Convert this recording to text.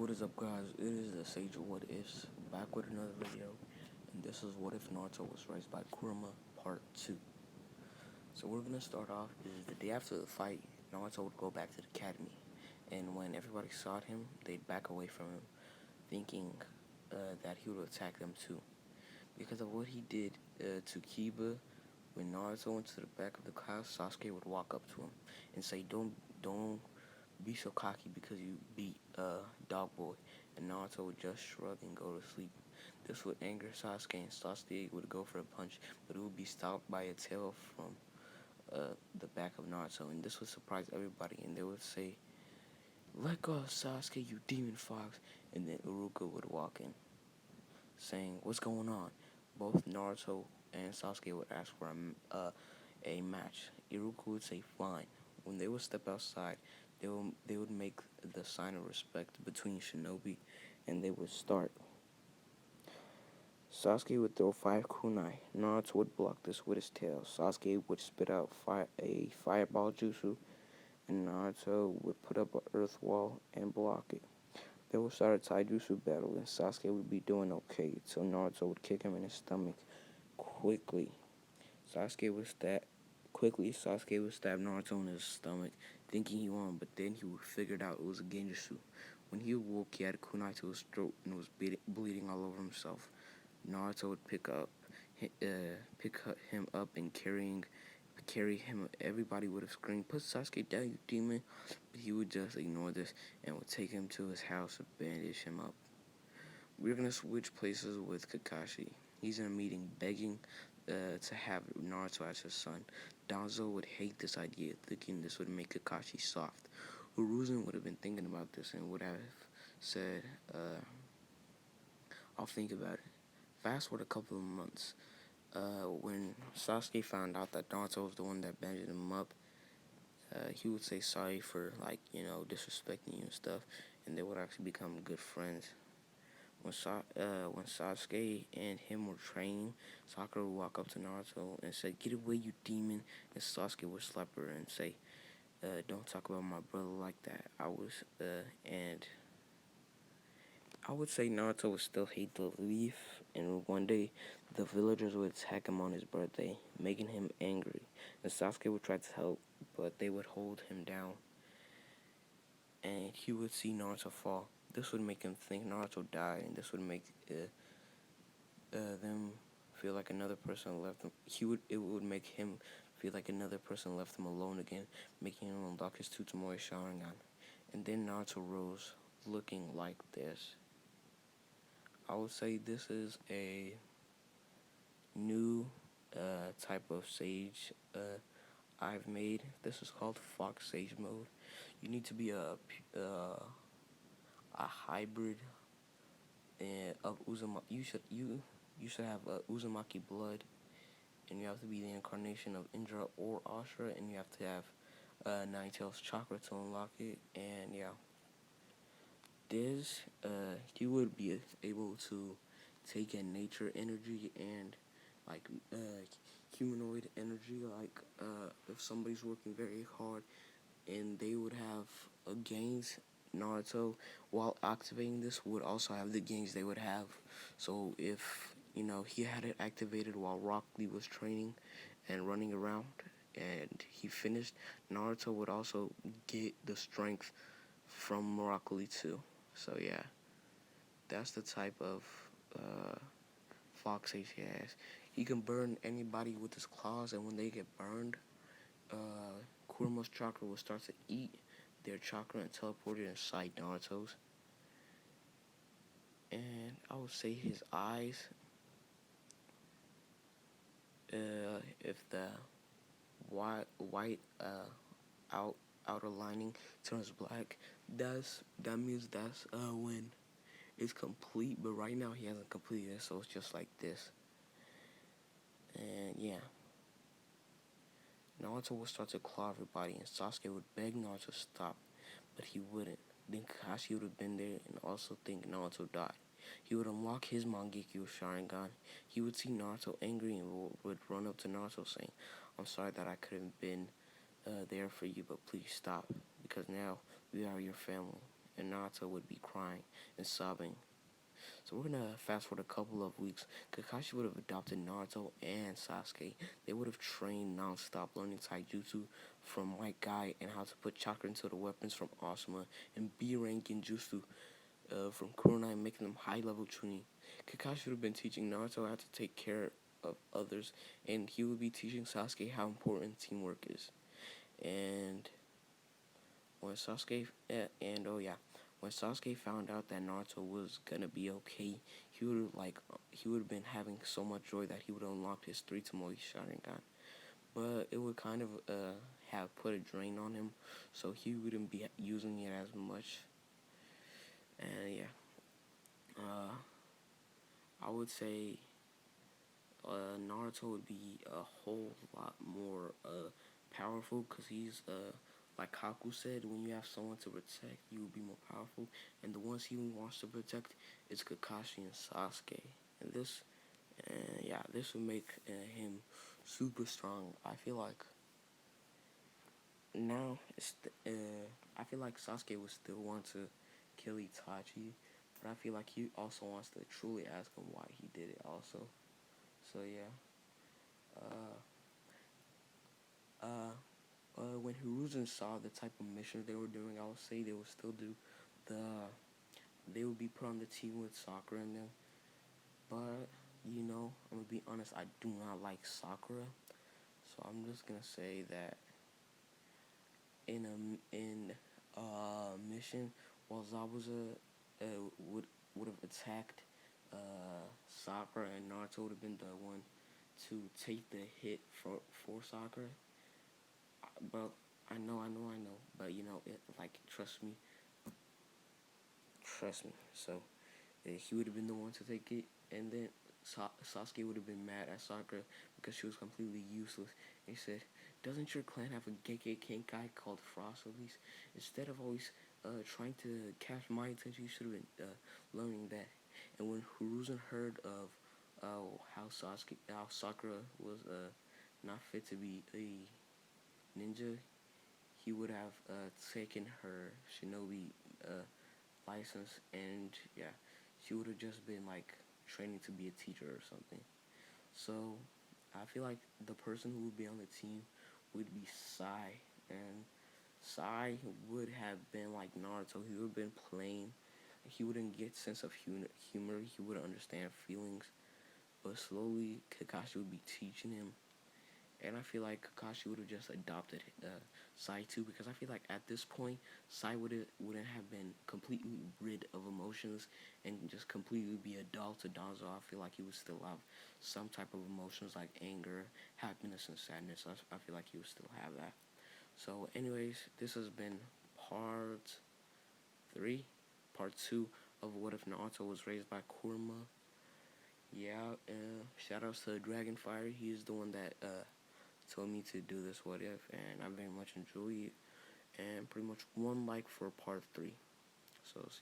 What is up, guys? It is the Sage of What Ifs, back with another video, and this is What If Naruto Was Raised by Kurma Part 2. So we're gonna start off, is the day after the fight, Naruto would go back to the academy, and when everybody saw him, they'd back away from him, thinking that he would attack them too. Because of what he did to Kiba, when Naruto went to the back of the class, Sasuke would walk up to him and say, don't be so cocky because you beat Dog Boy, and Naruto would just shrug and go to sleep. This would anger Sasuke, and Sasuke would go for a punch, but it would be stopped by a tail from the back of Naruto, and this would surprise everybody, and they would say, "Let go of Sasuke, you demon fox," and then Iruka would walk in, saying, "What's going on?" Both Naruto and Sasuke would ask for a match. Iruka would say, "Fine." When they would step outside, they would make the sign of respect between shinobi, and they would start. Sasuke would throw 5 kunai. Naruto would block this with his tail. Sasuke would spit out a fireball jutsu, and Naruto would put up an earth wall and block it. They would start a taijutsu battle, and Sasuke would be doing okay, so Naruto would kick him in his stomach quickly. Sasuke would stab Naruto in his stomach, thinking he won, but then he would figure it out it was a genjutsu. When he awoke, he had a kunai to his throat and was bleeding all over himself. Naruto would pick him up and carry him. Everybody would have screamed, "Put Sasuke down, you demon!" But he would just ignore this and would take him to his house and bandage him up. We're gonna switch places with Kakashi. He's in a meeting begging to have Naruto as his son. Danzo would hate this idea, thinking this would make Kakashi soft. Hiruzen would have been thinking about this and would have said, "I'll think about it." Fast forward a couple of months. When Sasuke found out that Naruto was the one that bandaged him up, he would say sorry for, disrespecting you and stuff, and they would actually become good friends. When Sasuke and him were training, Sakura would walk up to Naruto and say, "Get away, you demon," and Sasuke would slap her and say, "Don't talk about my brother like that." And I would say Naruto would still hate the leaf, and one day the villagers would attack him on his birthday, making him angry. And Sasuke would try to help, but they would hold him down, and he would see Naruto fall. This would make him think Naruto died, and this would make them feel like another person left him. It would make him feel like another person left him alone again, making him unlock his Tsutomoe Sharingan. And then Naruto rose, looking like this. I would say this is a new type of sage I've made. This is called Fox Sage mode. You need to be a hybrid of Uzumaki. You should have Uzumaki blood, and you have to be the incarnation of Indra or Ashura, and you have to have Nine Tails chakra to unlock it. And yeah, this you would be able to take in nature energy and humanoid energy, if somebody's working very hard, and they would have gains. Naruto, while activating this, would also have the gains they would have. So if he had it activated while Rock Lee was training and running around, and he finished, Naruto would also get the strength from Rock Lee too. So yeah, that's the type of Fox Sage he has. He can burn anybody with his claws, and when they get burned, Kurama's chakra will start to eat their chakra and teleport it inside Naruto's. And I would say his eyes, if the white outer lining turns black, that means that's when it's complete. But right now he hasn't completed it, so it's just like this. And yeah, Naruto would start to claw everybody, and Sasuke would beg Naruto to stop, but he wouldn't. Then Kakashi would have been there and also think Naruto died. He would unlock his Mangekyo Sharingan. He would see Naruto angry and would run up to Naruto saying, "I'm sorry that I couldn't been there for you, but please stop, because now we are your family." and Naruto would be crying and sobbing. So we're gonna fast forward a couple of weeks. Kakashi would have adopted Naruto and Sasuke. They would have trained non-stop learning taijutsu from White Guy and how to put chakra into the weapons from Asuma and B-rank genjutsu from Kunai, making them high-level Chunin. Kakashi would have been teaching Naruto how to take care of others, and he would be teaching Sasuke how important teamwork is. And when Sasuke when Sasuke found out that Naruto was gonna be okay, he would have been having so much joy that he would have unlocked his 3 Tomoe Sharingan. But it would kind of have put a drain on him, so he wouldn't be using it as much. And yeah, I would say Naruto would be a whole lot more powerful because he's like Haku said, when you have someone to protect, you will be more powerful. And the ones he wants to protect is Kakashi and Sasuke. And this would make him super strong. I feel like now I feel like Sasuke would still want to kill Itachi, but I feel like he also wants to truly ask him why he did it also. So yeah. When Hiruzen saw the type of missions they were doing, I would say they would still do the. They would be put on the team with Sakura and them. But I'm gonna be honest. I do not like Sakura, so I'm just gonna say that in a mission, while Zabuza would have attacked Sakura, and Naruto would have been the one to take the hit for Sakura. But I know. But trust me. So he would have been the one to take it, and then Sasuke would have been mad at Sakura because she was completely useless. And he said, "Doesn't your clan have a Gekkei Kenkai called Frost at least? Instead of always trying to catch my attention, you should have been learning that." And when Hiruzen heard of how Sakura was not fit to be a ninja, he would have taken her shinobi license, and yeah, she would have just been like training to be a teacher or something. So I feel like the person who would be on the team would be Sai, and Sai would have been like Naruto. He would have been plain. He wouldn't get sense of humor. He wouldn't understand feelings. But slowly, Kakashi would be teaching him. And I feel like Kakashi would have just adopted Sai too, because I feel like at this point, Sai wouldn't have been completely rid of emotions and just completely be a doll to Danzo. I feel like he would still have some type of emotions like anger, happiness, and sadness. I feel like he would still have that. So, anyways, this has been part 3, part 2 of What If Naruto Was Raised by Kurma. Yeah, shoutouts to Dragonfire. He is the one that told me to do this What If, and I very much enjoy it. And pretty much one like for part 3. So, see